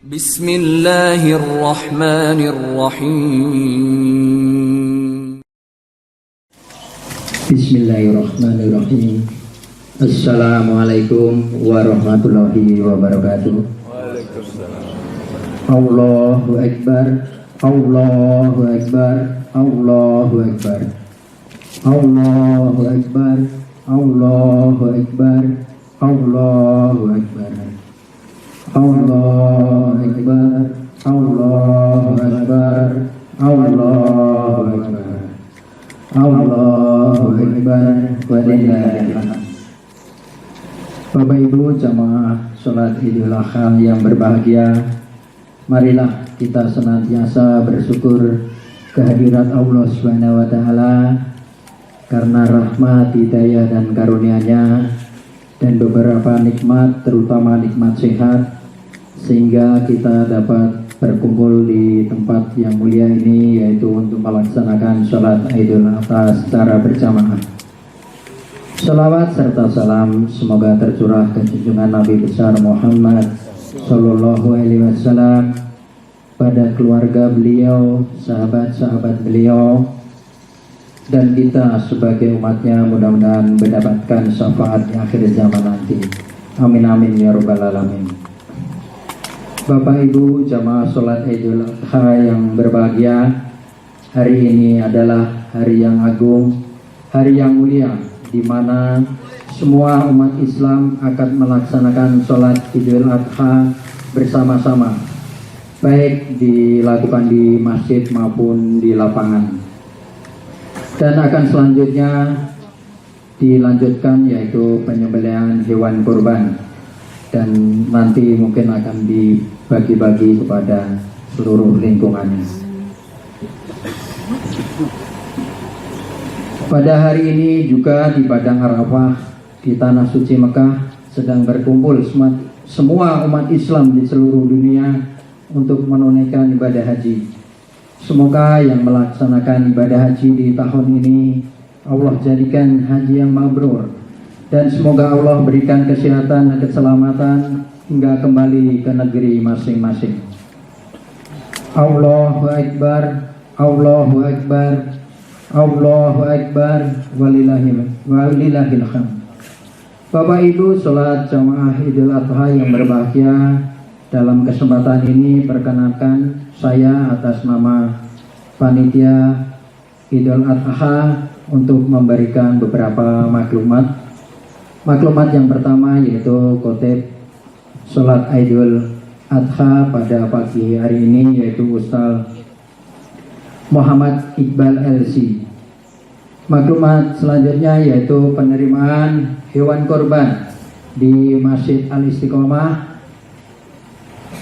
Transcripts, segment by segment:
Bismillahirrahmanirrahim. Bismillahirrahmanirrahim. Assalamualaikum warahmatullahi wabarakatuh. Allahu Akbar, Allahu Akbar, Allahu Akbar, Allahu Akbar, Allahu Akbar, Allahu Akbar, Allahu Akbar, Allahu Akbar, Allahu Akbar, Allahu Akbar, walillahil hamd. Bapak Ibu jamaah sholat Idul Adha yang berbahagia, marilah kita senantiasa bersyukur kehadirat Allah Subhanahu wa taala karena rahmat, hidayah dan karunia-Nya dan beberapa nikmat, terutama nikmat sehat, sehingga kita dapat berkumpul di tempat yang mulia ini, yaitu untuk melaksanakan sholat Idul Adha secara berjamaah. Salawat serta salam semoga tercurah ke junjungan Nabi besar Muhammad Sallallahu Alaihi Wasallam, pada keluarga beliau, sahabat-sahabat beliau, dan kita sebagai umatnya mudah-mudahan mendapatkan syafaat di akhir zaman nanti. Amin amin ya rabbal alamin. Bapak Ibu jamaah sholat Idul Adha yang berbahagia, hari ini adalah hari yang agung, hari yang mulia, di mana semua umat Islam akan melaksanakan sholat Idul Adha bersama-sama, baik dilakukan di masjid maupun di lapangan. Dan akan selanjutnya dilanjutkan yaitu penyembelihan hewan kurban, dan nanti mungkin akan dibagi-bagi kepada seluruh lingkungannya. Pada hari ini juga di Padang Arafah di Tanah Suci Mekah sedang berkumpul semua umat Islam di seluruh dunia untuk menunaikan ibadah haji. Semoga yang melaksanakan ibadah haji di tahun ini Allah jadikan haji yang mabrur, dan semoga Allah berikan kesehatan dan keselamatan hingga kembali ke negeri masing-masing. Allahu Akbar, Allahu Akbar, Allahu Akbar, walillahil hamd. Bapak Ibu sholat jamaah Idul Adha yang berbahagia, dalam kesempatan ini perkenankan saya atas nama panitia Idul Adha untuk memberikan beberapa maklumat. Maklumat yang pertama yaitu khotib sholat Idul Adha pada pagi hari ini, yaitu Ustaz Muhammad Iqbal LC. Maklumat selanjutnya yaitu penerimaan hewan korban di Masjid Al-Istiqomah,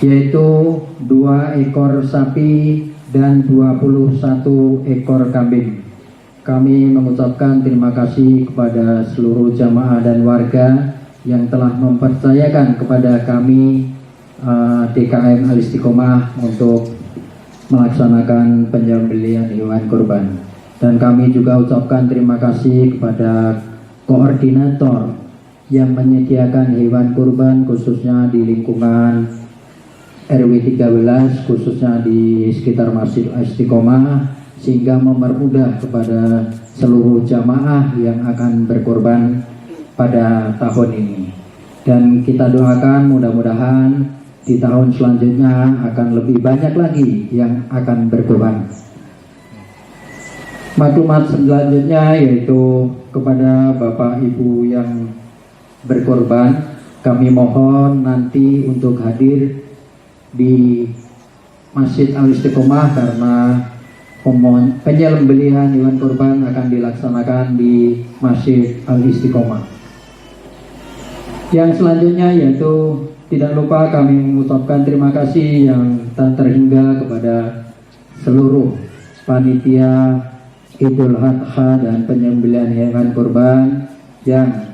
yaitu 2 ekor sapi dan 21 ekor kambing. Kami mengucapkan terima kasih kepada seluruh jamaah dan warga yang telah mempercayakan kepada kami DKM Al-Istiqomah untuk melaksanakan penyembelihan hewan kurban. Dan kami juga ucapkan terima kasih kepada koordinator yang menyediakan hewan kurban khususnya di lingkungan RW 13, khususnya di sekitar Masjid Al-Istiqomah, sehingga mempermudah kepada seluruh jamaah yang akan berkorban pada tahun ini. Dan kita doakan mudah-mudahan di tahun selanjutnya akan lebih banyak lagi yang akan berkorban. Maklumat selanjutnya yaitu kepada Bapak Ibu yang berkorban, kami mohon nanti untuk hadir di Masjid Al-Istiqomah karena penyembelihan hewan kurban akan dilaksanakan di Masjid Al-Istiqomah. Yang selanjutnya yaitu tidak lupa kami mengucapkan terima kasih yang tak terhingga kepada seluruh panitia Idul Adha dan penyembelihan hewan kurban yang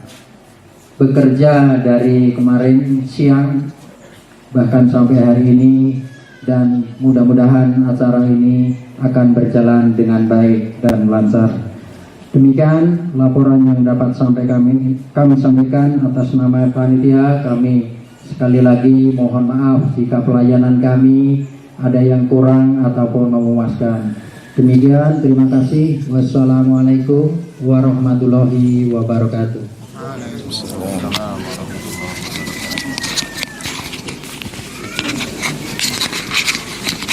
bekerja dari kemarin siang bahkan sampai hari ini, dan mudah-mudahan acara ini akan berjalan dengan baik dan lancar. Demikian laporan yang dapat kami sampaikan atas nama panitia. Kami Sekali lagi mohon maaf jika pelayanan kami ada yang kurang ataupun memuaskan. Demikian, terima kasih. Wassalamualaikum warahmatullahi wabarakatuh.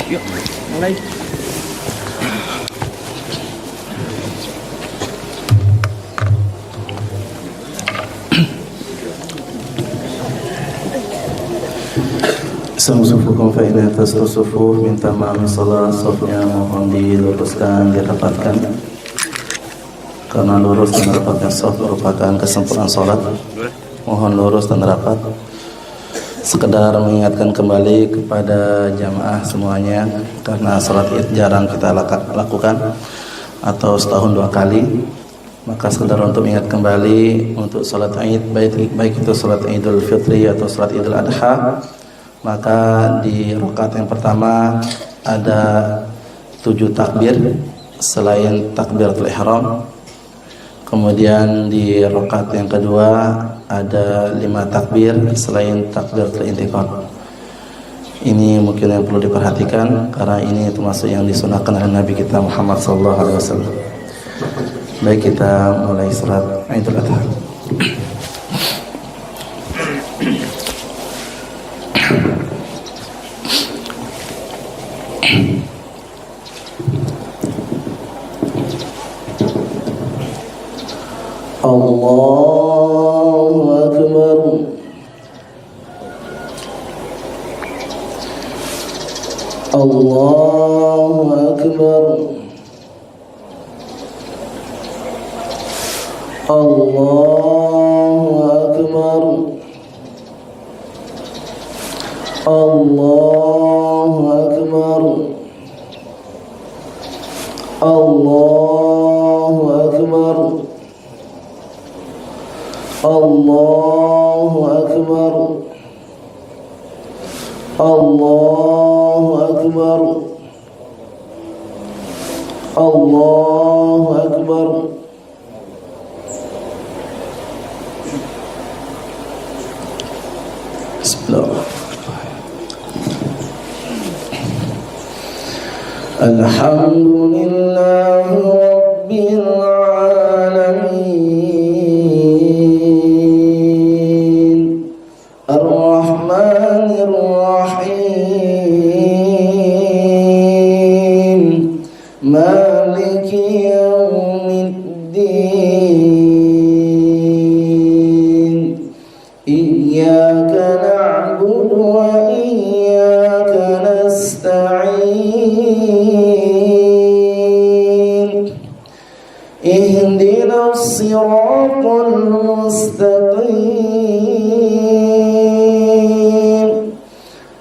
Yuk, mulai. Sufufukum fa inna tasufuf min tamami salat, safnya mohon diluruskan, dirapatkan karena lurus dan rapatnya saf merupakan kesempurnaan salat. Mohon lurus dan rapat. Sekedar mengingatkan kembali kepada jamaah semuanya, karena salat Id jarang kita lakukan atau setahun 2 kali, maka sekedar untuk ingat kembali untuk salat Id, baik itu salat Idul Fitri atau salat Idul Adha. Maka di rakaat yang pertama ada 7 takbir selain takbiratul ihram. Kemudian di rakaat yang kedua ada 5 takbir selain takbiratul intiqal. Ini mungkin yang perlu diperhatikan karena ini termasuk yang disunahkan oleh Nabi kita Muhammad SAW. Baik, kita mulai salat Idul Adha. Allahu Akbar. Allahu Akbar. Allahu Akbar. Allahu Akbar. Allahu Akbar. Allahu Akbar. Allahu Akbar. Allahu Akbar. Bismillahirrahmanirrahim. Alhamdulillahi Rabbil Alamin, Ar-Rahmanir Rahim, Maliki Yawmiddin, Iyyaka na'budu wa iyyaka nasta'in, Ihdinas siratal mustaqim,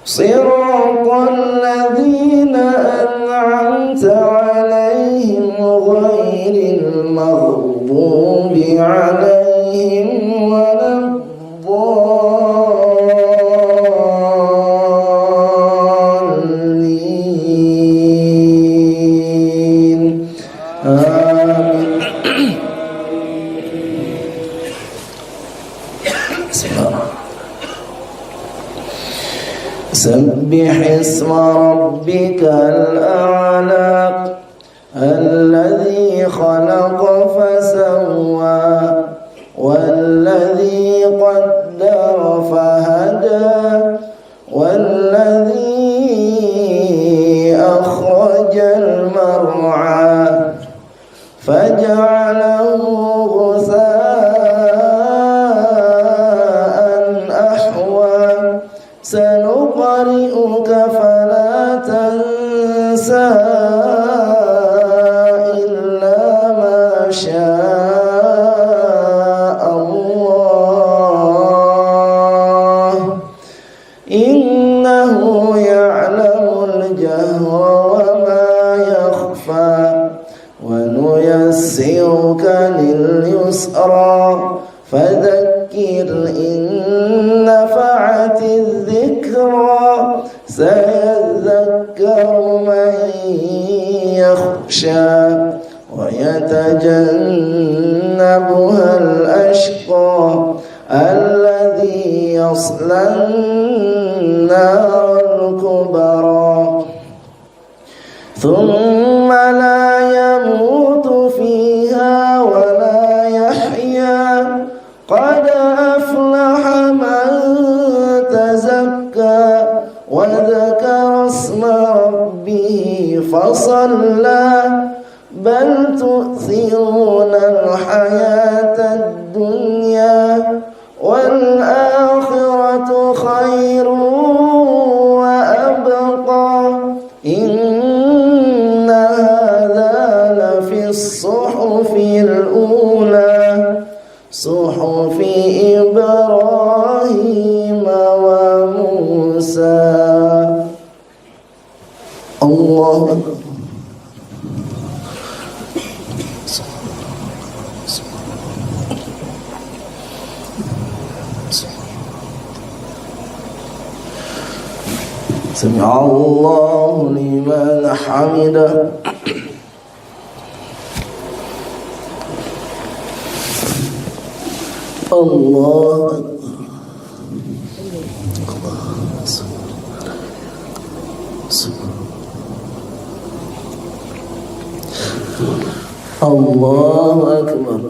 Siratal ladzina an'amta 'alaihim ghairil maghdubi 'alaihim waladdallin. Amin. سبح اسم ربك الأعلى الذي خلق فسوى والذي قدر فهدى والذي أخرج المرعى فجعله غثاء أحوى سنقرئك فلا تنسى إلا ما شاء الله إنه يعلم الجهر وما يخفى ونيسرك لليسرى فذكر إن نفعت الذكرى سيذكر من يخشى ويتجنبها الأشقى الذي يصلى النار الكبرى ثم لا يموت فيها ولا يحيا قد أفلح من تزكى وذكر اسم ربه فصلى بل تؤثرون الحياة الدنيا والآخرة خير وأبقى إن هذا لفي الصحف الأولى صحف إبراهيم وموسى. الله أكبر. سمع الله لمن حمده. الله الله أكبر.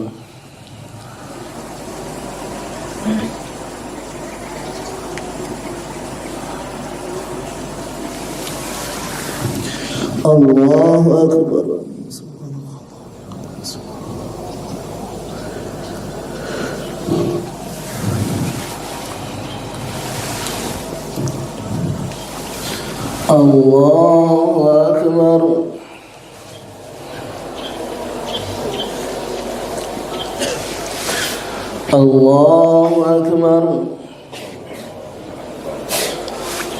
الله أكبر. الله أكبر.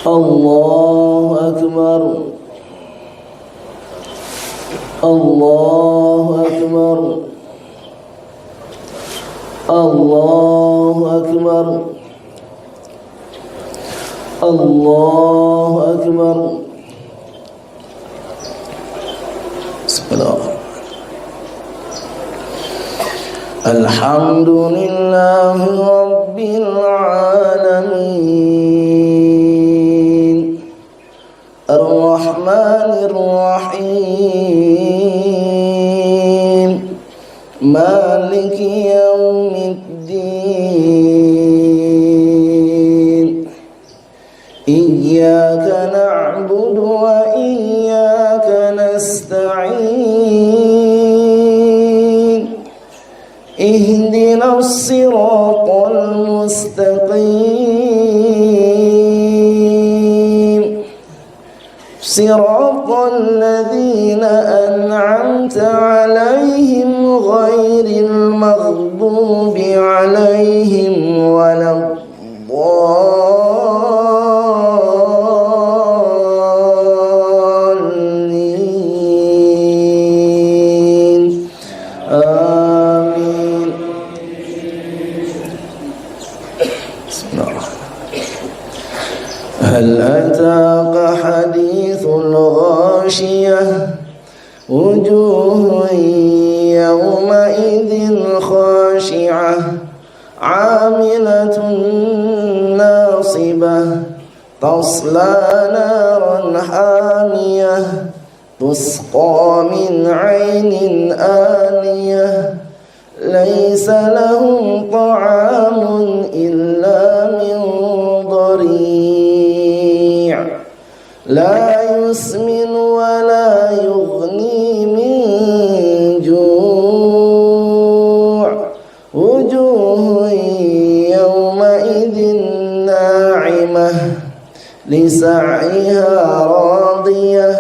الله أكبر. الله أكبر. الله أكبر. الله أكبر. الله أكبر. بسم الله. الحمد لله رب العالمين الرحمن الرحيم مالك يوم الدين إياك نعبد وإياك نستعين اهدنا الصراط المستقيم صراط الذين أنعمت عليهم غير المغضوب عليهم ولا الضالين آمين. بسم الله. هل أتاك حديث الغاشية وجوه يومئذ خاشعة عاملة ناصبة تصلى نارا حامية تسقى من عين آنية ليس لهم طعام إلا من ضريع لا يسمن ولا يغني من جوع وجوه يومئذ ناعمة لسعيها راضية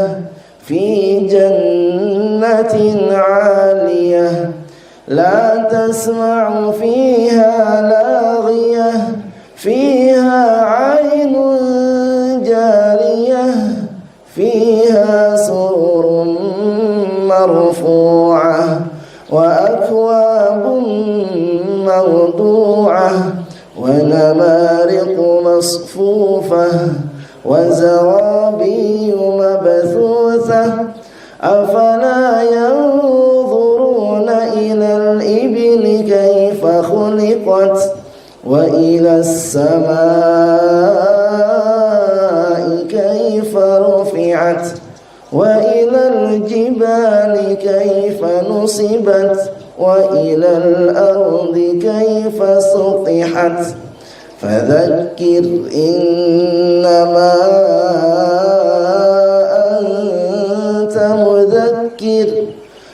في جنة عالية لا تسمع فيها لاغية فيها عين جارية فيها سرر مرفوعة وأكواب موضوعة ونمارق مصفوفة وزرابي مبثوثة أفلا ينظرون إلى الإبل كيف خلقت وإلى السماء كيف رفعت وإلى الجبال كيف نصبت وإلى الأرض كيف سطحت فذكر إنما أنت مذكر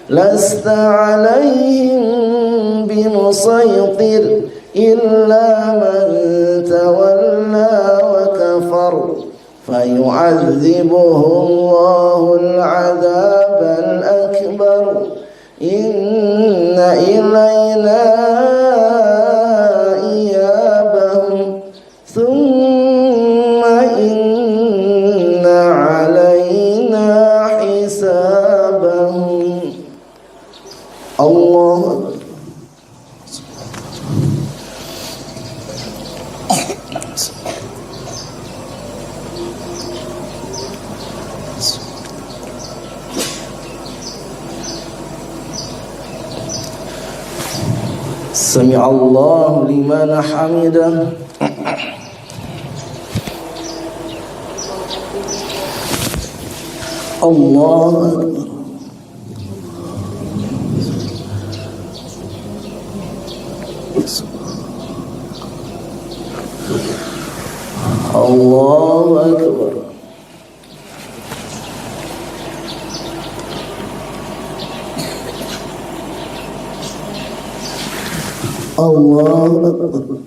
لست عليهم بمسيطر إلا من تولى وكفر فيعذبه الله العذاب الأكبر إن إلينا إيابهم ثم إن علينا حسابهم. الله سمع الله لمن حمده. الله أكبر. الله أكبر. الله أكبر.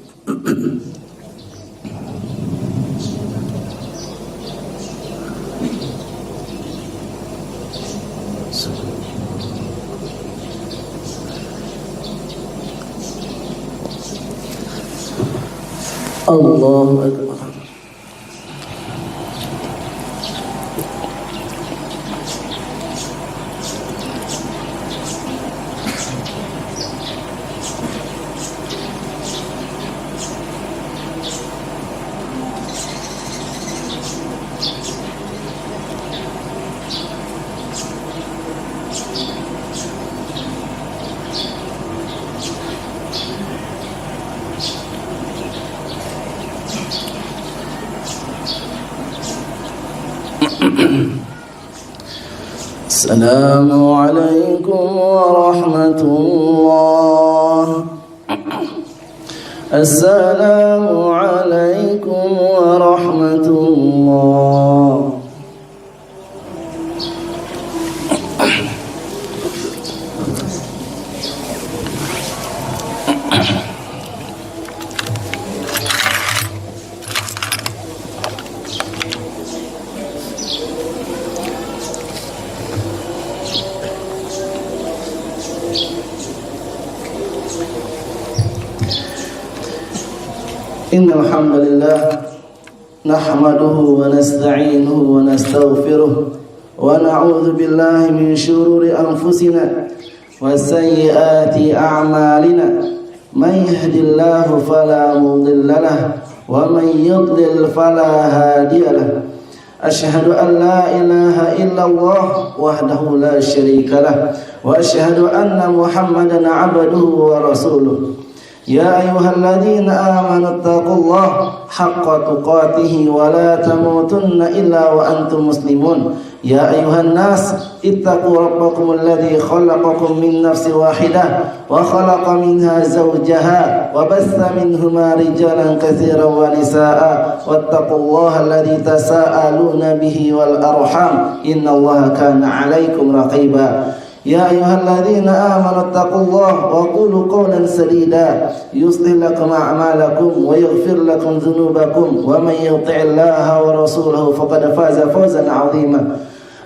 الله أكبر. السلام عليكم ورحمة الله. السلام عليكم ورحمة الله. إن الحمد لله نحمده ونستعينه ونستغفره ونعوذ بالله من شرور أنفسنا وسيئات أعمالنا من يهد الله فلا مضل له ومن يضلل فلا هادي له أشهد أن لا إله إلا الله وحده لا شريك له وأشهد أن محمدا عبده ورسوله. يا أيها الذين آمنوا اتقوا الله حق تقاته ولا تموتن إلا وأنتم مسلمون. يا أيها الناس اتقوا ربكم الذي خلقكم من نفس واحدة وخلق منها زوجها وبث منهما رجالا كثيرا ونساء واتقوا الله الذي تساءلون به والأرحام إن الله كان عليكم رقيبا. يا أيها الذين آمنوا اتقوا الله وقولوا قولا سديدا يصلح لكم أعمالكم ويغفر لكم ذنوبكم ومن يطع الله ورسوله فقد فاز فوزا عظيما.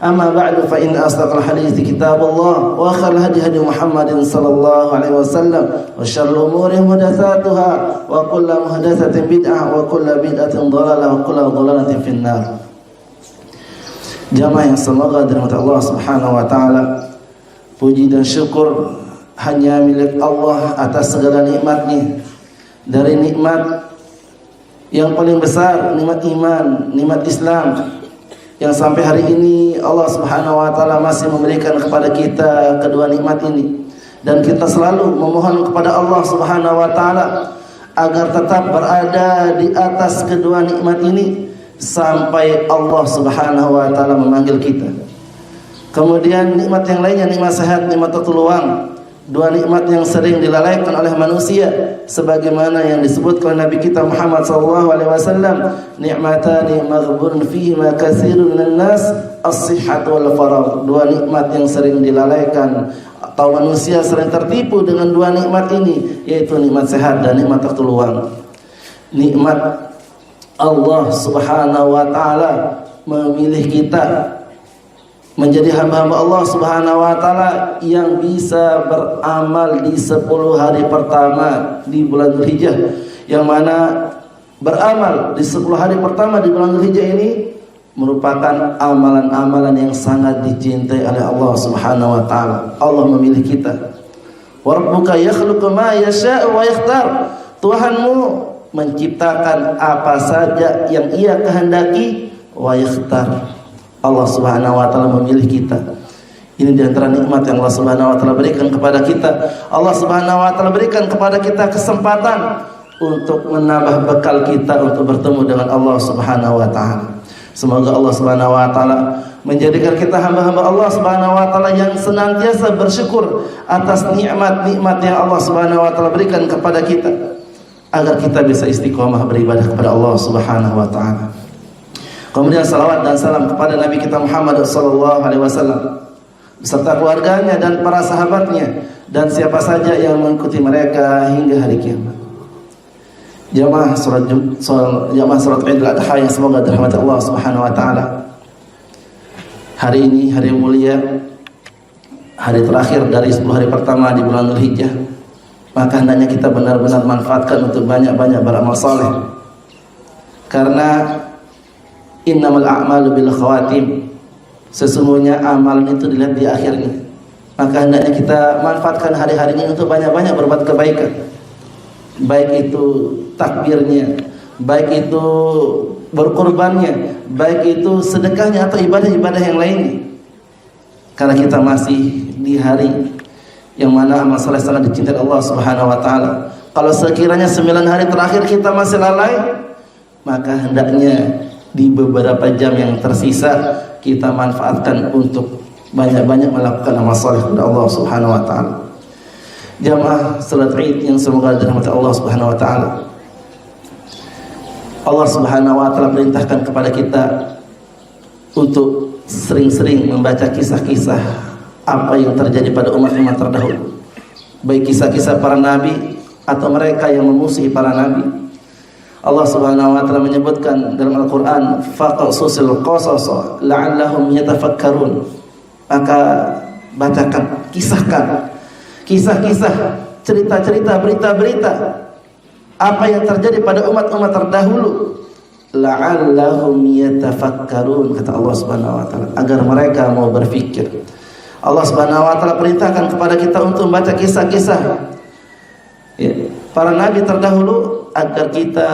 أما بعد فإن أصدق الحديث كتاب الله وخير الهدي هدي محمد صلى الله عليه وسلم وشر الأمور محدثاتها وكل محدثة بدعة وكل بدعة ضلالة وكل ضلالة في النار. Jamaah yang semoga dirahmati Allah Subhanahu wa taala. Puji dan syukur hanya milik Allah atas segala nikmatnya. Dari nikmat yang paling besar, nikmat iman, nikmat Islam, yang sampai hari ini Allah Subhanahu wa taala masih memberikan kepada kita kedua nikmat ini. Dan kita selalu memohon kepada Allah Subhanahu wa taala agar tetap berada di atas kedua nikmat ini sampai Allah Subhanahu wa taala memanggil kita. Kemudian nikmat yang lainnya, nikmat sehat, nikmat terluang. Dua nikmat yang sering dilalaikan oleh manusia sebagaimana yang disebutkan oleh Nabi kita Muhammad sallallahu alaihi wasallam, ni'matani maghbunun fihima katsirun minan nas, as-sihhat wal faragh. Dua nikmat yang sering dilalaikan atau manusia sering tertipu dengan dua nikmat ini, yaitu nikmat sehat dan nikmat terluang. Nikmat Allah Subhanahu wa taala memilih kita menjadi hamba-hamba Allah Subhanahu wa taala yang bisa beramal di 10 hari pertama di bulan Dzulhijjah, yang mana beramal di 10 hari pertama di bulan Dzulhijjah ini merupakan amalan-amalan yang sangat dicintai oleh Allah Subhanahu wa taala. Allah memilih kita. Wa rabbuka yakhluqu ma yasha'u wa yakhtar. Tuhanmu menciptakan apa saja yang Ia kehendaki, wa yakhtar. Allah Subhanahu wa taala memilih kita. Ini di antara nikmat yang Allah Subhanahu wa taala berikan kepada kita. Allah Subhanahu wa taala berikan kepada kita kesempatan untuk menambah bekal kita untuk bertemu dengan Allah Subhanahu wa taala. Semoga Allah Subhanahu wa taala menjadikan kita hamba-hamba Allah Subhanahu wa taala yang senantiasa bersyukur atas nikmat-nikmat yang Allah Subhanahu wa taala berikan kepada kita, agar kita bisa istiqomah beribadah kepada Allah Subhanahu wa taala. Kemudian salawat dan salam kepada Nabi kita Muhammad sallallahu alaihi wasallam beserta keluarganya dan para sahabatnya dan siapa saja yang mengikuti mereka hingga hari kiamat. Jamaah salat Idul Adha yang semoga dirahmati Allah Subhanahu wa taala. Hari ini hari mulia, hari terakhir dari 10 hari pertama di bulan Dzulhijjah. Maka hendaknya kita benar-benar manfaatkan untuk banyak-banyak beramal saleh. Karena innamal a'malu bil khawatim. Sesungguhnya amalan itu dilihat di akhirnya. Maka hendaknya kita manfaatkan hari-hari ini untuk banyak-banyak berbuat kebaikan. Baik itu takbirnya, baik itu berkorbannya, baik itu sedekahnya atau ibadah-ibadah yang lainnya. Karena kita masih di hari yang mana amal saleh sangat dicintai Allah Subhanahu wa taala. Kalau sekiranya 9 hari terakhir kita masih lalai, maka hendaknya di beberapa jam yang tersisa kita manfaatkan untuk banyak-banyak melakukan amal saleh kepada Allah Subhanahu wa taala. Jamaah salat Id yang semoga dirahmati Allah Subhanahu wa taala. Allah Subhanahu wa taala perintahkan kepada kita untuk sering-sering membaca kisah-kisah apa yang terjadi pada umat-umat terdahulu, baik kisah-kisah para nabi atau mereka yang memusuhi para nabi. Allah Subhanahu wa taala menyebutkan dalam Al-Qur'an, faqasusil qasas la'allahum yatafakkarun. Maka bacakan, kisahkan kisah-kisah, cerita-cerita, berita-berita apa yang terjadi pada umat-umat terdahulu, la'allahum yatafakkarun, kata Allah Subhanahu wa taala, agar mereka mau berfikir. Allah Subhanahu wa taala perintahkan kepada kita untuk membaca kisah-kisah para nabi terdahulu agar kita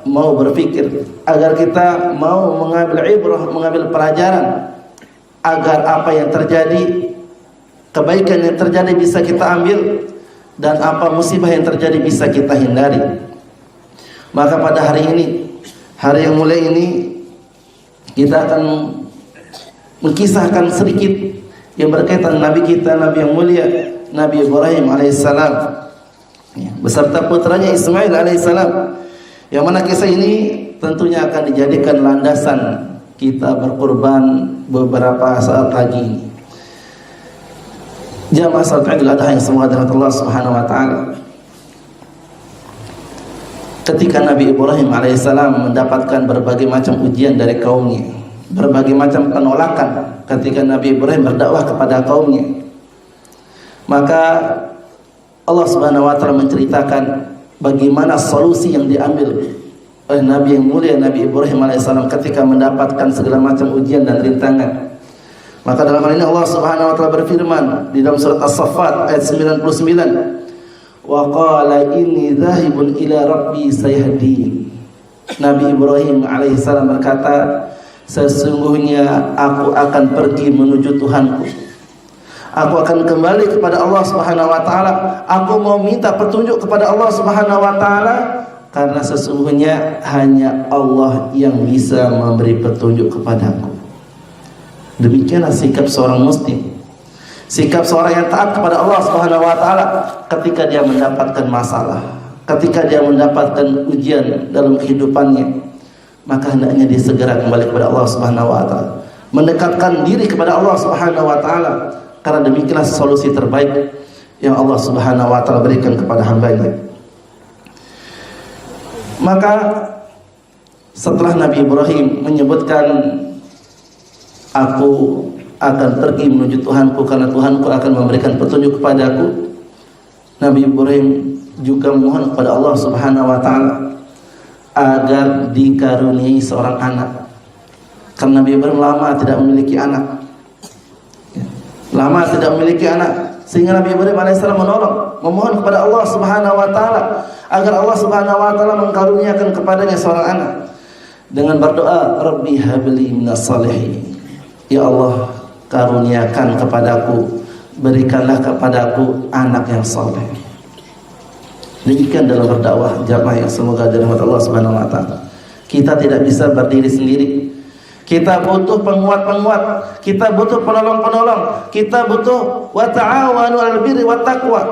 mau berfikir, agar kita mau mengambil ibrah, mengambil pelajaran, agar apa yang terjadi, kebaikan yang terjadi bisa kita ambil, dan apa musibah yang terjadi bisa kita hindari. Maka pada hari ini, hari yang mulia ini, kita akan mengkisahkan sedikit yang berkaitan Nabi kita, Nabi yang mulia, Nabi Ibrahim alaihissalam beserta putranya Ismail alaihissalam, yang mana kisah ini tentunya akan dijadikan landasan kita berkurban beberapa saat lagi. Jamaah salat Idul Adha yang semoga dirahmati Allah Subhanahu wa taala. Ketika Nabi Ibrahim alaihissalam mendapatkan berbagai macam ujian dari kaumnya, berbagai macam penolakan ketika Nabi Ibrahim berdakwah kepada kaumnya, maka Allah Subhanahu wa taala menceritakan bagaimana solusi yang diambil oleh Nabi yang mulia Nabi Ibrahim alaihissalam ketika mendapatkan segala macam ujian dan rintangan. Maka dalam hal ini Allah Subhanahu wa taala berfirman di dalam surat As-Saffat ayat 99, wa qala inni dzahibun ila rabbi sayahdin. Nabi Ibrahim alaihissalam berkata, sesungguhnya aku akan pergi menuju Tuhanku. Aku akan kembali kepada Allah Subhanahu wa taala. Aku mau minta petunjuk kepada Allah Subhanahu wa taala karena sesungguhnya hanya Allah yang bisa memberi petunjuk kepadaku. Demikianlah sikap seorang muslim, sikap seorang yang taat kepada Allah Subhanahu wa taala ketika dia mendapatkan masalah, ketika dia mendapatkan ujian dalam kehidupannya, maka hendaknya dia segera kembali kepada Allah Subhanahu wa taala, mendekatkan diri kepada Allah Subhanahu wa taala, karena demikianlah solusi terbaik yang Allah Subhanahu wa taala berikan kepada hamba-Nya. Maka setelah Nabi Ibrahim menyebutkan, aku akan pergi menuju Tuhanku karena Tuhanku akan memberikan petunjuk kepadaku, Nabi Ibrahim juga mohon kepada Allah Subhanahu wa taala agar dikaruniai seorang anak. Karena Nabi Ibrahim lama tidak memiliki anak, sehingga Nabi Ibrahim alaihissalam memohon kepada Allah Subhanahu wa taala agar Allah Subhanahu wa taala mengkaruniakan kepadanya seorang anak dengan berdoa, Rabbi habli minas salihin, ya Allah karuniakan kepadaku, berikanlah kepadaku anak yang saleh. Demikian dalam berdakwah jamaah yang semoga dirahmati Allah Subhanahu wa taala. Kita tidak bisa berdiri sendiri. Kita butuh penguat-penguat, kita butuh penolong-penolong, kita butuh wa ta'awanu 'alal birri wat taqwa,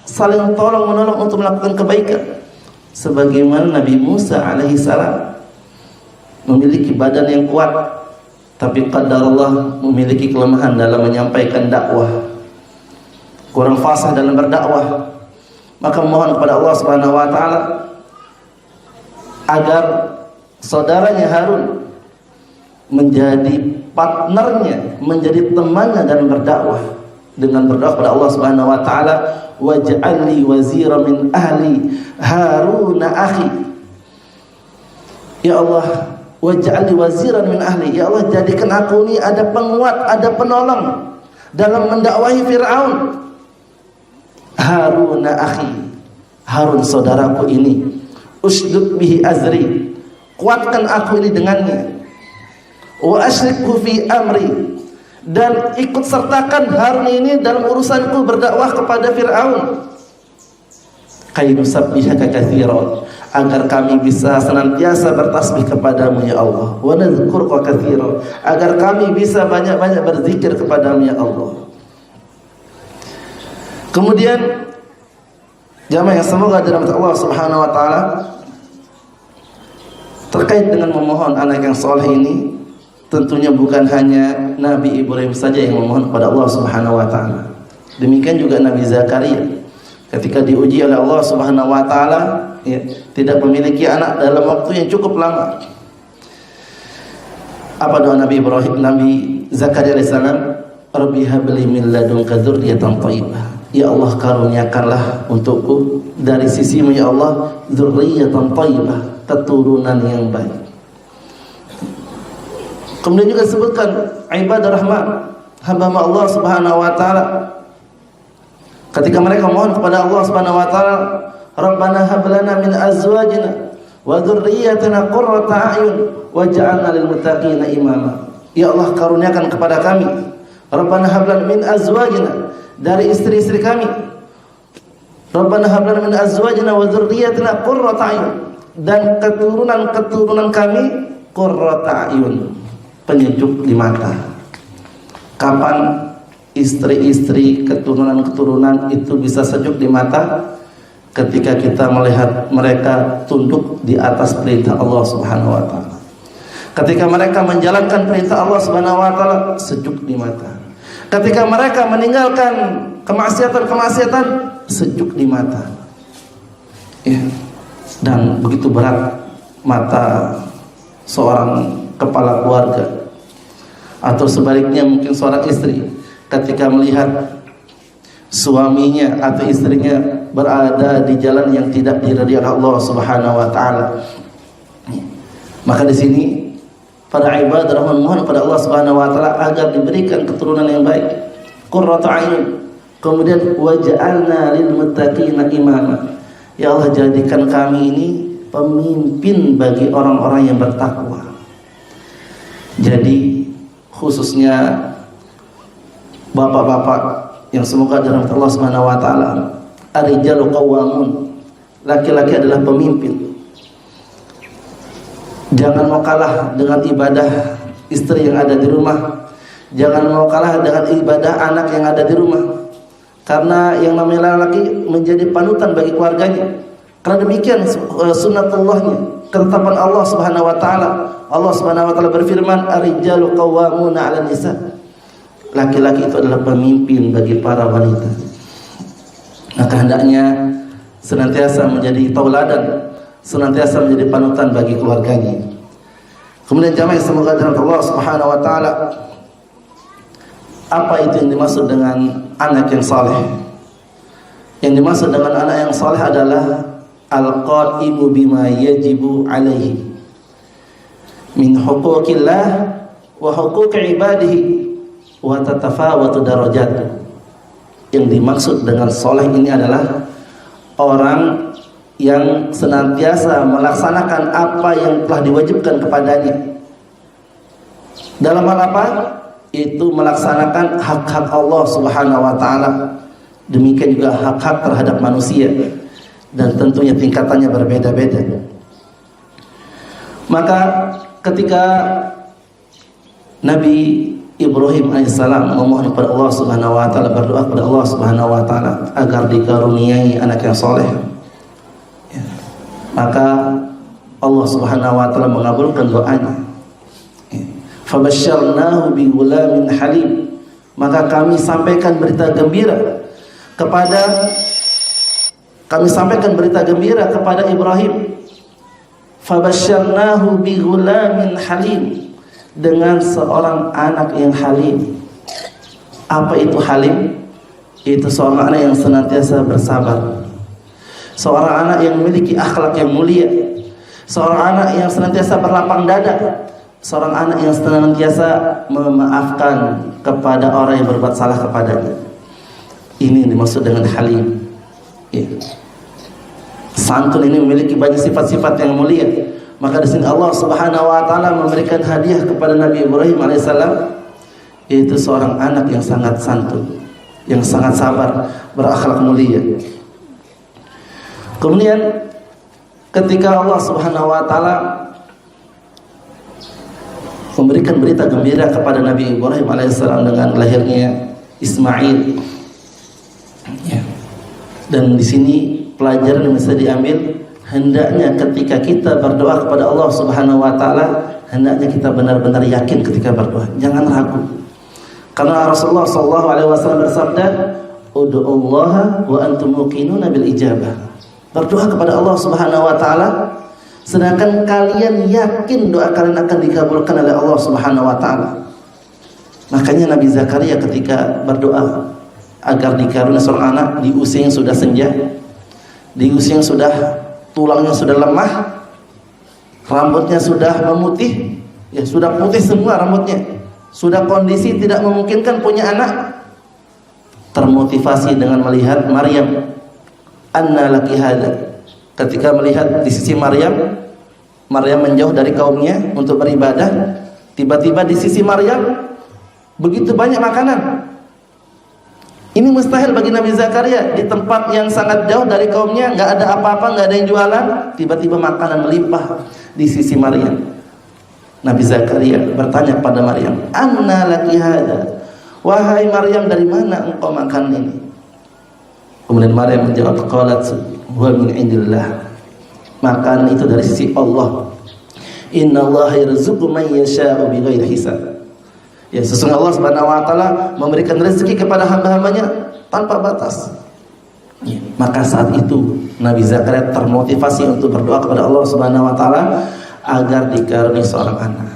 saling tolong menolong untuk melakukan kebaikan. Sebagaimana Nabi Musa alaihi salam memiliki badan yang kuat, tapi qadarullah memiliki kelemahan dalam menyampaikan dakwah, kurang fasih dalam berdakwah. Maka mohon kepada Allah Subhanahu wa taala agar saudaranya Harun menjadi partnernya, menjadi temannya dalam berdakwah, dengan berdoa kepada Allah Subhanahu wa taala, waj'alni wazira min ahli Harun akhi. Ya Allah, waj'alni waziran min ahli, ya Allah jadikan aku ini ada penguat, ada penolong dalam mendakwahi Fir'aun. Harun akhi, Harun saudaraku ini, usdud bihi azri, kuatkan aku ini dengannya. Wa asyrikhu fi amri, dan ikut sertakan Harun ini dalam urusanku berdakwah kepada Fir'aun. Kainusabbihaka katsiran, agar kami bisa senantiasa bertasbih kepadamu ya Allah. Wa nadzkuruka katsiran, agar kami bisa banyak-banyak berzikir kepadamu ya Allah. Kemudian jamaah yang semoga dirahmati Allah Subhanahu wa taala, terkait dengan memohon anak yang soleh ini, tentunya bukan hanya Nabi Ibrahim saja yang memohon kepada Allah Subhanahu wa taala. Demikian juga Nabi Zakaria ketika diuji oleh Allah Subhanahu wa taala, ya, tidak memiliki anak dalam waktu yang cukup lama. Apa doa Nabi Ibrahim, Nabi Zakaria alaihissalam? Rabbi habli min ladunka dzurriyyatan thayyibah. Ya Allah karuniakanlah untukku dari sisimu ya Allah dzurriyyatan thayyibah, keturunan yang baik. Kemudian juga disebutkan ibadah rahman, hamba Allah Subhanahu wa taala, ketika mereka mohon kepada Allah Subhanahu wa taala, Rabbana hab lana min azwajina wa dzurriyyatina qurrata a'yun waj'alna lil muttaqina imama. Ya Allah karuniakan kepada kami, Rabbana hab lana min azwajina, dari istri-istri kami, Rabbana hab lana min azwajina wa dzurriyyatina qurrata a'yun, dan keturunan kami qurrata a'yun, penyejuk di mata. Kapan istri-istri, keturunan-keturunan itu bisa sejuk di mata? Ketika kita melihat mereka tunduk di atas perintah Allah Subhanahu wa taala. Ketika mereka menjalankan perintah Allah Subhanahu wa taala, sejuk di mata. Ketika mereka meninggalkan kemaksiatan-kemaksiatan, sejuk di mata. Ya. Dan begitu berat mata seorang kepala keluarga, atau sebaliknya mungkin seorang istri ketika melihat suaminya atau istrinya berada di jalan yang tidak diridhai Allah Subhanahu wa taala. Maka di sini para ibadah mohon kepada Allah Subhanahu wa taala agar diberikan keturunan yang baik, qurratu a'yun. Kemudian waj'alna lil muttaqina imama. Ya Allah jadikan kami ini pemimpin bagi orang-orang yang bertakwa. Jadi khususnya bapak-bapak yang semoga dirahmati Allah Subhanahu wa taala, ar-rijalu qawwamun, laki-laki adalah pemimpin. Jangan mau kalah dengan ibadah istri yang ada di rumah. Jangan mau kalah dengan ibadah anak yang ada di rumah. Karena yang namanya laki menjadi panutan bagi keluarganya. Karena demikian sunnatullahnya, ketetapan Allah Subhanahu wa taala. Allah Subhanahu wa taala berfirman, "Ar-rijalu qawwamuna 'alan nisa." Laki-laki itu adalah pemimpin bagi para wanita. Maka hendaknya senantiasa menjadi tauladan, senantiasa menjadi panutan bagi keluarganya. Kemudian jamaah semoga dalam Allah Subhanahu wa taala, apa itu yang dimaksud dengan anak yang saleh? Yang dimaksud dengan anak yang saleh adalah al-qa'imu bima yajibu alaihi min huquqillah wa huquqi ibadihi wa tatafawatu darajat. Yang dimaksud dengan saleh ini adalah orang yang senantiasa melaksanakan apa yang telah diwajibkan kepadanya. Dalam hal apa? Itu melaksanakan hak-hak Allah Subhanahu wa taala. Demikian juga hak-hak terhadap manusia, dan tentunya tingkatannya berbeda-beda. Maka ketika Nabi Ibrahim alaihissalam memohon kepada Allah Subhanahu wa taala, berdoa kepada Allah Subhanahu wa taala agar dikaruniai anak yang soleh, maka Allah Subhanahu wa taala mengabulkan doanya. Fabasyarnahu bi ghulamin halim. Maka kami sampaikan berita gembira kepada Ibrahim. Fabasyarnahu bi ghulamin halim, dengan seorang anak yang halim. Apa itu halim? Itu seorang anak yang senantiasa bersabar, seorang anak yang memiliki akhlak yang mulia, seorang anak yang senantiasa berlapang dada, seorang anak yang senantiasa memaafkan kepada orang yang berbuat salah kepadanya. Ini yang dimaksud dengan halim. Ya. Santun ini memiliki banyak sifat-sifat yang mulia. Maka di sini Allah Subhanahu wa taala memberikan hadiah kepada Nabi Ibrahim alaihissalam, yaitu seorang anak yang sangat santun, yang sangat sabar, berakhlak mulia. Kemudian ketika Allah Subhanahu wa taala memberikan berita gembira kepada Nabi Ibrahim alaihissalam dengan lahirnya Ismail, ya. Dan di sini pelajaran yang bisa diambil, hendaknya ketika kita berdoa kepada Allah Subhanahu wa taala, hendaknya kita benar-benar yakin ketika berdoa, jangan ragu. Karena Rasulullah sallallahu alaihi wasallam bersabda, "Ud'ullaha wa antum muqinuna bil ijabah." Berdoa kepada Allah Subhanahu wa taala sedangkan kalian yakin doa kalian akan dikabulkan oleh Allah Subhanahu wa taala. Makanya Nabi Zakaria ketika berdoa agar dikaruniai seorang anak di usia yang sudah senja, di usia yang sudah tulangnya sudah lemah, rambutnya sudah memutih, ya sudah putih semua rambutnya, sudah kondisi tidak memungkinkan punya anak, termotivasi dengan melihat Maryam. Anna laki hada. Ketika melihat di sisi Maryam menjauh dari kaumnya untuk beribadah, tiba-tiba di sisi Maryam begitu banyak makanan. Ini mustahil bagi Nabi Zakaria, di tempat yang sangat jauh dari kaumnya, nggak ada apa-apa, nggak ada yang jualan, tiba-tiba makanan melimpah di sisi Maryam. Nabi Zakaria bertanya pada Maryam, "Anna laki hada?" Wahai Maryam, dari mana engkau makan ini? Kemudian Maryam menjawab, qalat huwa min indillah. Makanan itu dari sisi Allah. Innallaha yarzuqu man yasha'u bighairi hisab. Ya, sesungguhnya Allah Subhanahu wa taala memberikan rezeki kepada hamba-hambanya tanpa batas. Ya, maka saat itu Nabi Zakaria termotivasi untuk berdoa kepada Allah Subhanahu wa taala agar dikaruniai seorang anak.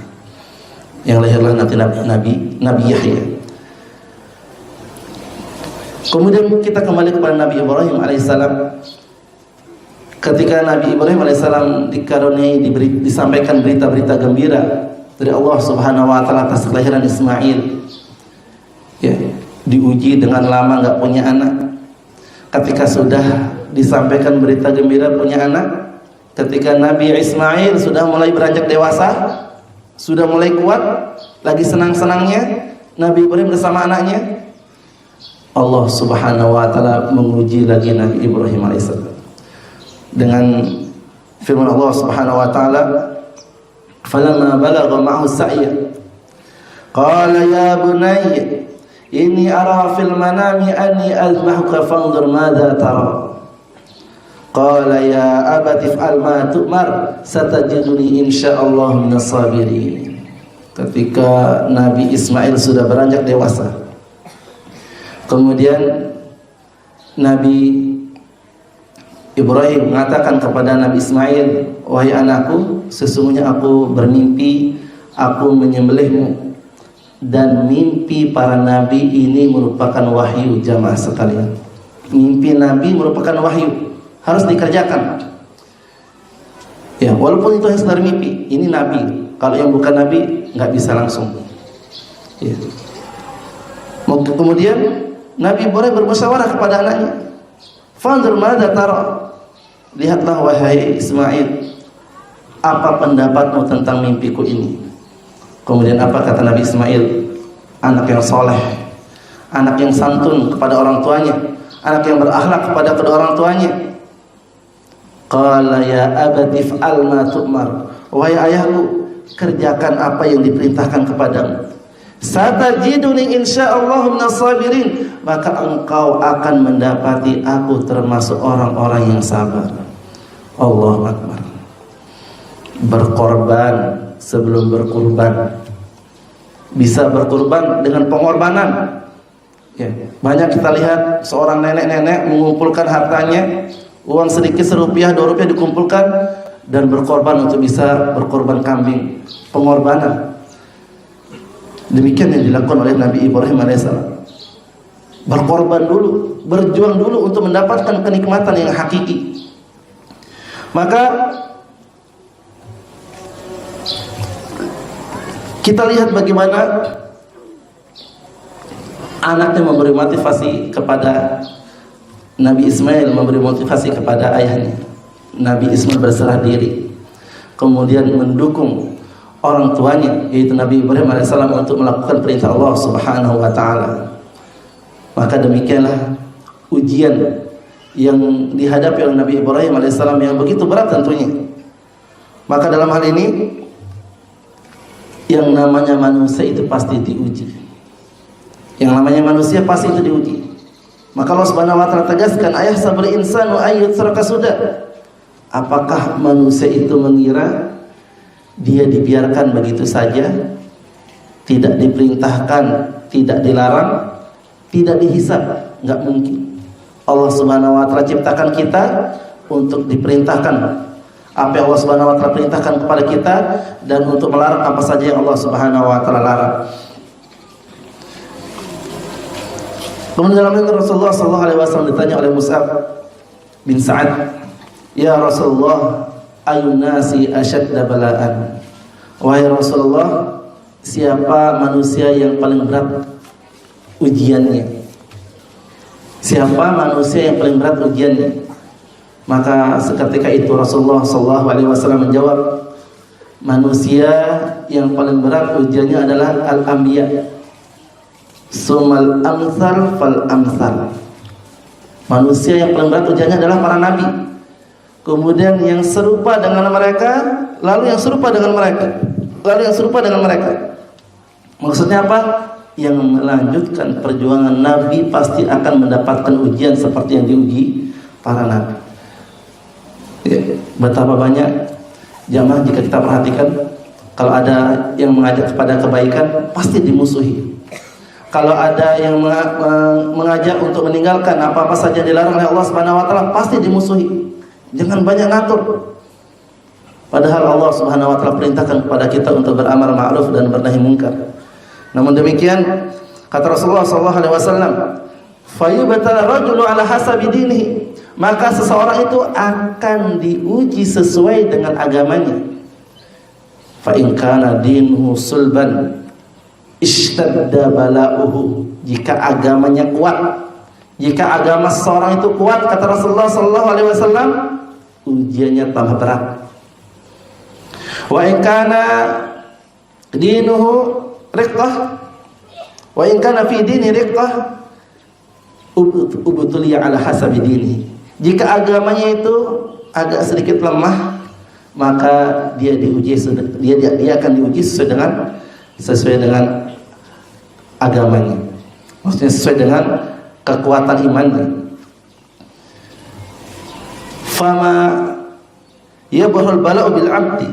Yang lahirlah nanti Nabi Yahya. Kemudian kita kembali kepada Nabi Ibrahim alaihissalam. Ketika Nabi Ibrahim alaihissalam dikaruniai, disampaikan berita-berita gembira dari Allah Subhanahu wa taala atas kelahiran Ismail, ya, diuji dengan lama nggak punya anak. Ketika sudah disampaikan berita gembira punya anak, ketika Nabi Ismail sudah mulai beranjak dewasa, sudah mulai kuat, lagi senang-senangnya Nabi Ibrahim bersama anaknya, Allah Subhanahu wa taala menguji lagi Nabi Ibrahim alaihissalam dengan firman Allah Subhanahu wa taala, falamma balagha ma'ahu sa'ya qala ya bunayya inni ara fil manami anni azbahuka fanzur madza tara qala ya abati if'al ma tu'mar satajiduni insyaallah minas sabirin. Ketika Nabi Ismail sudah beranjak dewasa, kemudian Nabi Ibrahim mengatakan kepada Nabi Ismail, wahai anakku, sesungguhnya aku bermimpi aku menyembelihmu, dan mimpi para nabi ini merupakan wahyu. Jamaah sekalian, mimpi Nabi merupakan wahyu, harus dikerjakan. Ya, walaupun itu sekedar mimpi, ini Nabi. Kalau yang bukan Nabi nggak bisa langsung. Ya. Kemudian Nabi Ibrahim bermusyawarah kepada anaknya, fanzur madza tara, lihatlah wahai Ismail, apa pendapatmu tentang mimpiku ini. Kemudian apa kata Nabi Ismail? Anak yang soleh, anak yang santun kepada orang tuanya, anak yang berakhlak kepada kedua orang tuanya. Qala ya abati if'al ma tu'mar, wahai ayahku, kerjakan apa yang diperintahkan kepadamu. Satajiduni insyaallah minas sabirin, maka engkau akan mendapati aku termasuk orang-orang yang sabar. Allahu Akbar. Berkorban sebelum berkurban. Bisa berkurban dengan pengorbanan. Ya, banyak kita lihat seorang nenek-nenek mengumpulkan hartanya, uang sedikit ₹1, ₹2 dikumpulkan dan berkorban untuk bisa berkorban kambing. Pengorbanan. Demikian yang dilakukan oleh Nabi Ibrahim alaihissalam. Berkorban dulu, berjuang dulu untuk mendapatkan kenikmatan yang hakiki. Maka kita lihat bagaimana anaknya memberi motivasi kepada Nabi Ismail, memberi motivasi kepada ayahnya. Nabi Ismail berserah diri, kemudian mendukung orang tuanya, yaitu Nabi Ibrahim alaihissalam, untuk melakukan perintah Allah subhanahu wa ta'ala. Maka demikianlah ujian yang dihadapi oleh Nabi Ibrahim alaihissalam yang begitu berat tentunya. Maka dalam hal ini, yang namanya manusia itu pasti diuji. Yang namanya manusia pasti itu diuji. Maka Allah subhanahu wa ta'ala tegaskan, ayah sabri insanu ayyut saraka sudah. Apakah manusia itu mengira dia dibiarkan begitu saja, tidak diperintahkan, tidak dilarang, tidak dihisab? Enggak mungkin. Allah subhanahu wa ta'ala ciptakan kita untuk diperintahkan apa yang Allah subhanahu wa ta'ala perintahkan kepada kita, dan untuk melarang apa saja yang Allah subhanahu wa ta'ala larang. Kemudian dalam hadis Rasulullah sallallahu alaihi wasallam ditanya oleh Mus'ab bin Sa'ad, ya Rasulullah, ayun nasi asyadda bala'an. Wahai Rasulullah, siapa manusia yang paling berat ujiannya? Siapa manusia yang paling berat ujiannya? Maka seketika itu Rasulullah sallallahu alaihi wasallam menjawab, manusia yang paling berat ujiannya adalah al-anbiya, sumal amsal fal amsal. Manusia yang paling berat ujiannya adalah para nabi, kemudian yang serupa dengan mereka, lalu yang serupa dengan mereka, lalu yang serupa dengan mereka. Maksudnya apa? Yang melanjutkan perjuangan nabi pasti akan mendapatkan ujian seperti yang diuji para nabi. Ya, betapa banyak jamaah jika kita perhatikan, kalau ada yang mengajak kepada kebaikan pasti dimusuhi. Kalau ada yang mengajak untuk meninggalkan apa-apa saja dilarang oleh Allah Subhanahu wa taala, pasti dimusuhi. Jangan banyak ngatur. Padahal Allah Subhanahu wa taala perintahkan kepada kita untuk beramar ma'ruf dan bernahi munkar. Namun demikian, kata Rasulullah sallallahu alaihi wasallam, fayubtala rajulu ala hasabi dinihi, maka seseorang itu akan diuji sesuai dengan agamanya. Fa in kana dinuhu sulban ishtadda bala'uhu, jika agamanya kuat, jika agama seseorang itu kuat, kata Rasulullah sallallahu alaihi wasallam, ujiannya tambah berat. Wa in kana dinuhu riqqah, wa in kana fi dini riqqah ubtuliya ala hasabi dini, jika agamanya itu agak sedikit lemah, maka dia akan diuji sesuai dengan agamanya, maksudnya sesuai dengan kekuatan imannya. Fama yabrul bala'u bil 'abdi,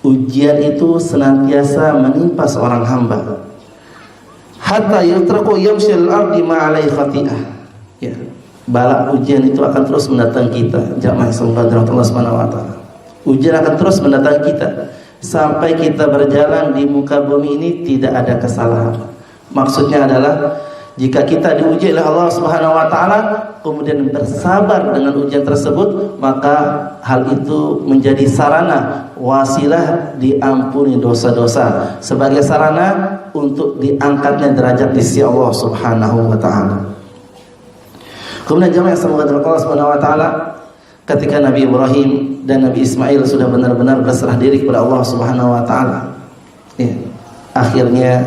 ujian itu senantiasa menimpa seorang hamba, hatta yutraku yamshil ardi ma'alai khati'ah. Ya, bala ujian itu akan terus mendatangi kita. Jamaah Allah Subhanahu wa taala. Ujian akan terus mendatangi kita sampai kita berjalan di muka bumi ini tidak ada kesalahan. Maksudnya adalah jika kita diuji oleh Allah Subhanahu wa taala kemudian bersabar dengan ujian tersebut, maka hal itu menjadi sarana wasilah diampuni dosa-dosa, sebagai sarana untuk diangkatnya derajat di sisi Allah Subhanahu wa taala. Kemudian jemaah semoga Allah Subhanahu wa taala, ketika Nabi Ibrahim dan Nabi Ismail sudah benar-benar berserah diri kepada Allah Subhanahu wa taala, ya, akhirnya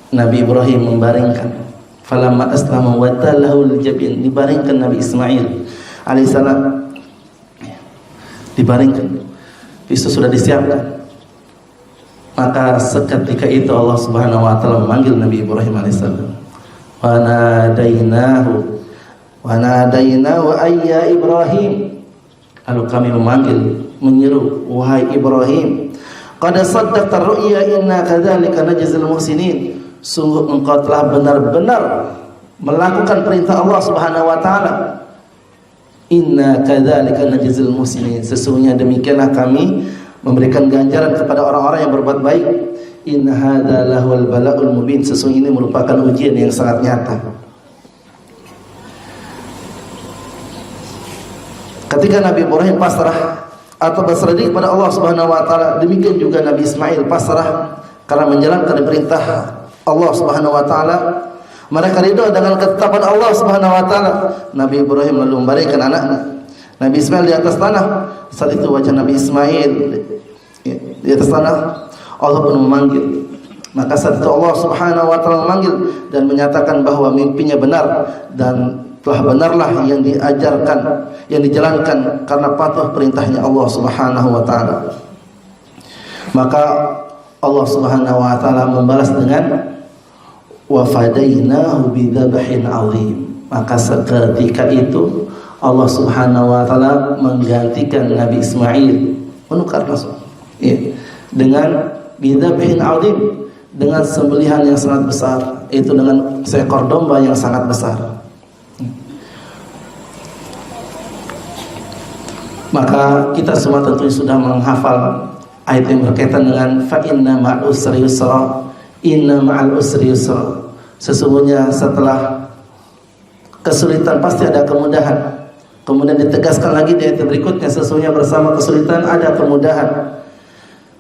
Nabi Ibrahim membaringkan, falamma aslama wa tallahu liljabin, dibaringkan Nabi Ismail alaihissalam, dibaringkan, pisau sudah disiapkan. Maka seketika itu Allah Subhanahu wa taala memanggil Nabi Ibrahim alaihissalam, wa nadainahu ayya Ibrahim, lalu kami memanggil, menyeru, wahai Ibrahim, qad saddaqta ru'ya inna kadzalika najzil muhsinin, sungguh engkau telah benar-benar melakukan perintah Allah Subhanahu wa taala. Inna kadzalika najzil muhsinin, sesungguhnya demikianlah kami memberikan ganjaran kepada orang-orang yang berbuat baik. In hadza lahul bala'ul mubin, sesungguhnya ini merupakan ujian yang sangat nyata. Ketika Nabi Ibrahim pasrah atau berserah diri kepada Allah Subhanahu wa taala, demikian juga Nabi Ismail pasrah karena menjalankan perintah Allah Subhanahu wa taala. Mereka ridho dengan ketetapan Allah Subhanahu wa taala. Nabi Ibrahim lalu membaringkan anaknya. Nabi Ismail di atas tanah. Saat itu wajah Nabi Ismail di atas tanah. Allah pun memanggil. Maka saat itu Allah Subhanahu wa taala memanggil dan menyatakan bahwa mimpinya benar dan telah benarlah yang diajarkan, yang dijalankan karena patuh perintahnya Allah Subhanahu wa taala. Maka Allah Subhanahu wa taala membalas dengan wa fadainahu bidzabhin azim. Maka seketika itu Allah Subhanahu wa taala menggantikan Nabi Ismail, menukar langsung, ya, dengan bidzabhin azim, dengan sembelihan yang sangat besar, itu dengan seekor domba yang sangat besar. Maka kita semua tentunya sudah menghafal ayat yang berkaitan dengan fa inna ma'al usri yusra, inna ma'al usri yusra. Sesungguhnya setelah kesulitan pasti ada kemudahan. Kemudian ditegaskan lagi di ayat berikutnya, sesungguhnya bersama kesulitan ada kemudahan.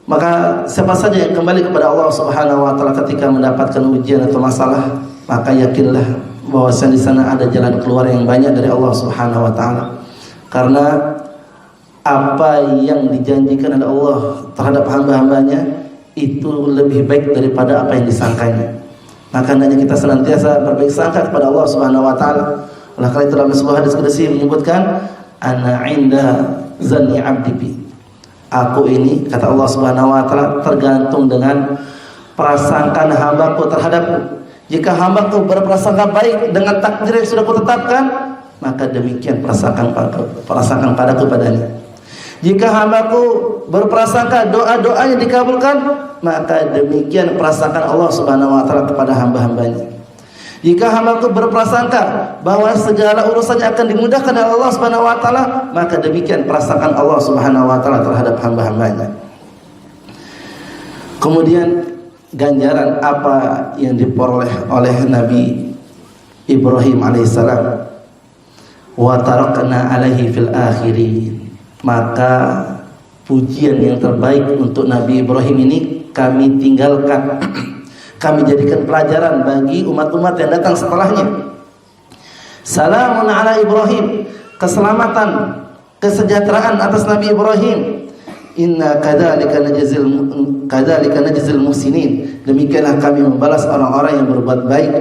Maka siapa saja yang kembali kepada Allah Subhanahu wa taala ketika mendapatkan ujian atau masalah, maka yakinlah bahwa di sana ada jalan keluar yang banyak dari Allah Subhanahu wa taala. Karena apa yang dijanjikan oleh Allah terhadap hamba-hambanya itu lebih baik daripada apa yang disangkanya. Maka hendaknya kita senantiasa berbaik sangka kepada Allah Subhanahu wa taala. Oleh karena itu dalam sebuah hadis qudsi menyebutkan, ana 'inda zanni 'abdi bi. Aku ini, kata Allah Subhanahu wa taala, tergantung dengan prasangkaan hambaku terhadapku. Jika hambaku berprasangka baik dengan takdir yang sudah kutetapkan, maka demikian prasangkaan padaku padanya. Jika hambaku berprasangka doa-doanya dikabulkan, maka demikian prasangkaan Allah Subhanahu wa taala kepada hamba-hambanya. Jika hambaku berprasangka bahwa segala urusannya akan dimudahkan oleh Allah Subhanahu wa taala, maka demikian prasangkaan Allah Subhanahu wa taala terhadap hamba-hambanya. Kemudian ganjaran apa yang diperoleh oleh Nabi Ibrahim alaihissalam? Wa tarakna alaihi fil akhirin. Maka pujian yang terbaik untuk Nabi Ibrahim ini kami tinggalkan, kami jadikan pelajaran bagi umat-umat yang datang setelahnya. Salamun ala Ibrahim, keselamatan, kesejahteraan atas Nabi Ibrahim. Inna kadzalika najzil muhsinin, demikianlah kami membalas orang-orang yang berbuat baik.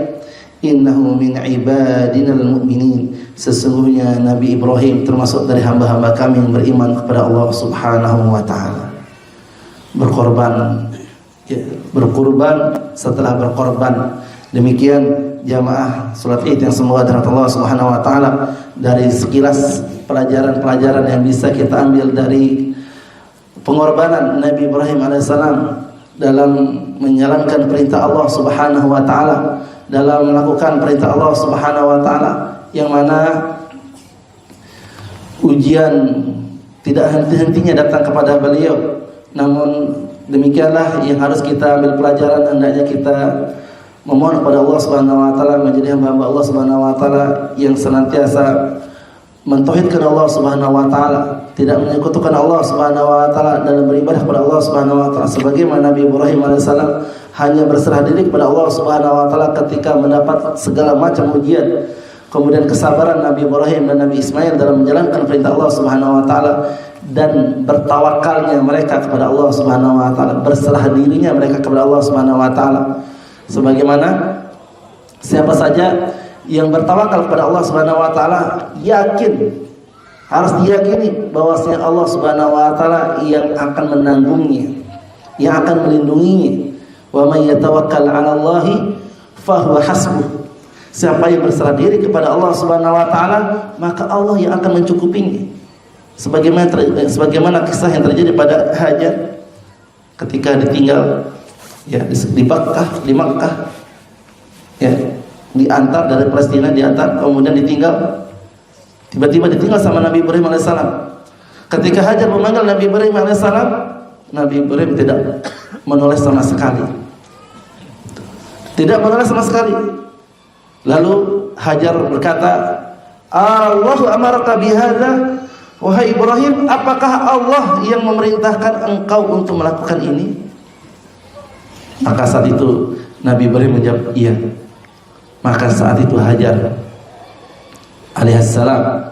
innahu min ibadinal mu'minin. Sesungguhnya Nabi Ibrahim termasuk dari hamba-hamba kami yang beriman kepada Allah Subhanahu wa taala. Berkorban, berkurban setelah berkorban. Demikian jamaah salat Id yang semoga dari Allah Subhanahu wa taala, dari sekilas pelajaran-pelajaran yang bisa kita ambil dari pengorbanan Nabi Ibrahim alaihissalam dalam menjalankan perintah Allah Subhanahu wa taala, dalam melakukan perintah Allah Subhanahu wa taala, yang mana ujian tidak henti-hentinya datang kepada beliau. Namun demikianlah yang harus kita ambil pelajaran, hendaknya kita memohon kepada Allah Subhanahu wa taala, menjadi hamba Allah Subhanahu wa taala yang senantiasa mentauhidkan Allah Subhanahu wa taala, tidak menyekutukan Allah Subhanahu wa taala dalam beribadah kepada Allah Subhanahu wa taala, sebagaimana Nabi Ibrahim alaihissalam hanya berserah diri kepada Allah Subhanahu wa taala ketika mendapat segala macam ujian. Kemudian kesabaran Nabi Ibrahim dan Nabi Ismail dalam menjalankan perintah Allah Subhanahu wa taala, dan bertawakalnya mereka kepada Allah Subhanahu wa taala, berserah dirinya mereka kepada Allah Subhanahu wa taala. Sebagaimana siapa saja yang bertawakal kepada Allah Subhanahu wa taala, yakin, harus diyakini bahwasanya Allah Subhanahu wa taala yang akan menanggungnya, yang akan melindunginya. Wa may yatawakkal 'ala Allahi fahuwa hasbuh. Siapa yang berserah diri kepada Allah Subhanahu wa taala, maka Allah yang akan mencukupinya. Sebagaimana kisah yang terjadi pada Hajar ketika ditinggal di Makkah, diantar dari Palestina, diantar, kemudian ditinggal, tiba-tiba ditinggal sama Nabi Ibrahim alaihissalam. Ketika Hajar memanggil Nabi Ibrahim alaihissalam, Nabi Ibrahim tidak menoleh sama sekali, tidak menoleh sama sekali. Lalu Hajar berkata, Allahu amaraka bihadza, wahai Ibrahim, apakah Allah yang memerintahkan engkau untuk melakukan ini? Maka saat itu Nabi Ibrahim menjawab, iya. Maka saat itu Hajar alaihissalam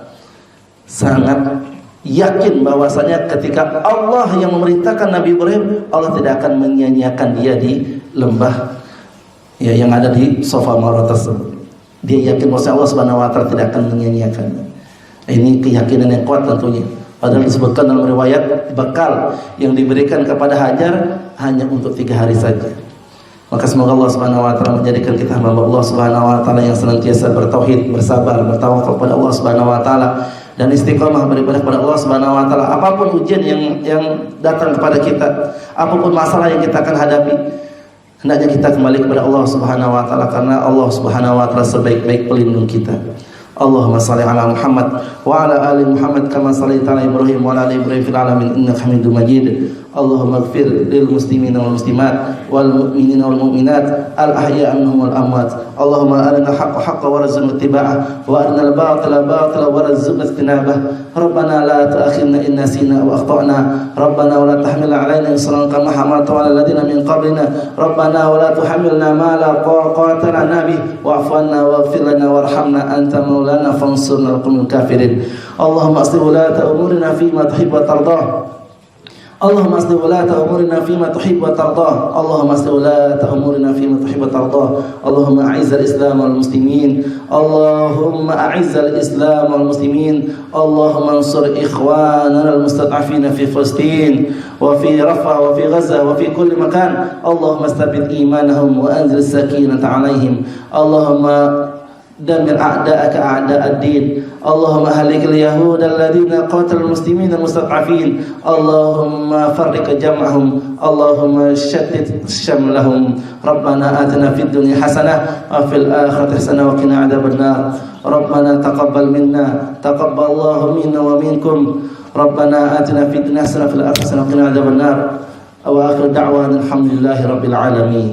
sangat yakin bahwasanya ketika Allah yang memerintahkan Nabi Ibrahim, Allah tidak akan menyia-nyiakan dia di lembah yang ada di Safa Marwah tersebut. Dia yakin bahwa Allah Subhanahu wa taala tidak akan menyia-nyiakannya. Ini keyakinan yang kuat tentunya. Padahal disebutkan dalam riwayat, bekal yang diberikan kepada Hajar hanya untuk 3 hari saja. Maka semoga Allah Subhanahu wa taala menjadikan kita hamba Allah Subhanahu wa taala yang senantiasa bertauhid, bersabar, bertawakal kepada Allah Subhanahu wa taala, dan istiqomah beribadah kepada Allah Subhanahu wa taala. Apapun ujian yang datang kepada kita, apapun masalah yang kita akan hadapi, hendaknya kita kembali kepada Allah Subhanahu wa taala, karena Allah Subhanahu wa taala sebaik-baik pelindung kita. Allahumma salli ala Muhammad wa ala ali Muhammad kama shallaita ala Ibrahim wa ala ali Ibrahim fil alamin innaka Hamidum Majid. Allahumma ighfir lil muslimina wal muslimat wal mu'minina wal mu'minat al ahya'i minhum wal amwat. Allahumma arina haqqa haqqan warzuqna ittiba'ah wa arina al batila batila warzuqna ijtinabah. Rabbana la tu'akhidhna in nasina wa akhtana. Rabbana wa la tahmil 'alaina isran kama hamalta 'ala alladziina min qablina. Rabbana wa la tuhammilna ma la taqata lana bihi wa'fu 'anna waghfir lana warhamna anta maulana fansurna 'alal qawmil kafirin. Allahumma aslih wulata umurina fima tuhibbu wa tardah. Allahumma aslih wulata umurina fima tuhibbu wa tardah. Allahumma aslih wulata umurina fima tuhibbu wa tardah. Allahumma a'izzal Islam wal muslimin. Allahumma a'izzal Islam wal muslimin. Allahumma ansur ikhwanana al mustad'afina fi Palestin wa fi Rafah wa fi Gaza wa fi kulli makan. Allahumma istabid imanahum wa anzil sakinata 'alaihim. Allahumma damir a'da'aka a'da'ad din. Allahumma halikil yahuda alladhina qatalul muslimina mustad'afin. Allahumma farriq jam'ahum. Allahumma shaddid shamlahum. Rabbana atina fid dunya hasanah wa fil akhirati hasanah wa qina adzaban nar. Rabbana taqabbal minna, taqabbalallahu minna wa minkum. Rabbana atina fid dunya hasanah wa fil akhirati hasanah wa qina adzaban nar. Wa akhir da'wana alhamdulillahi rabbil alamin.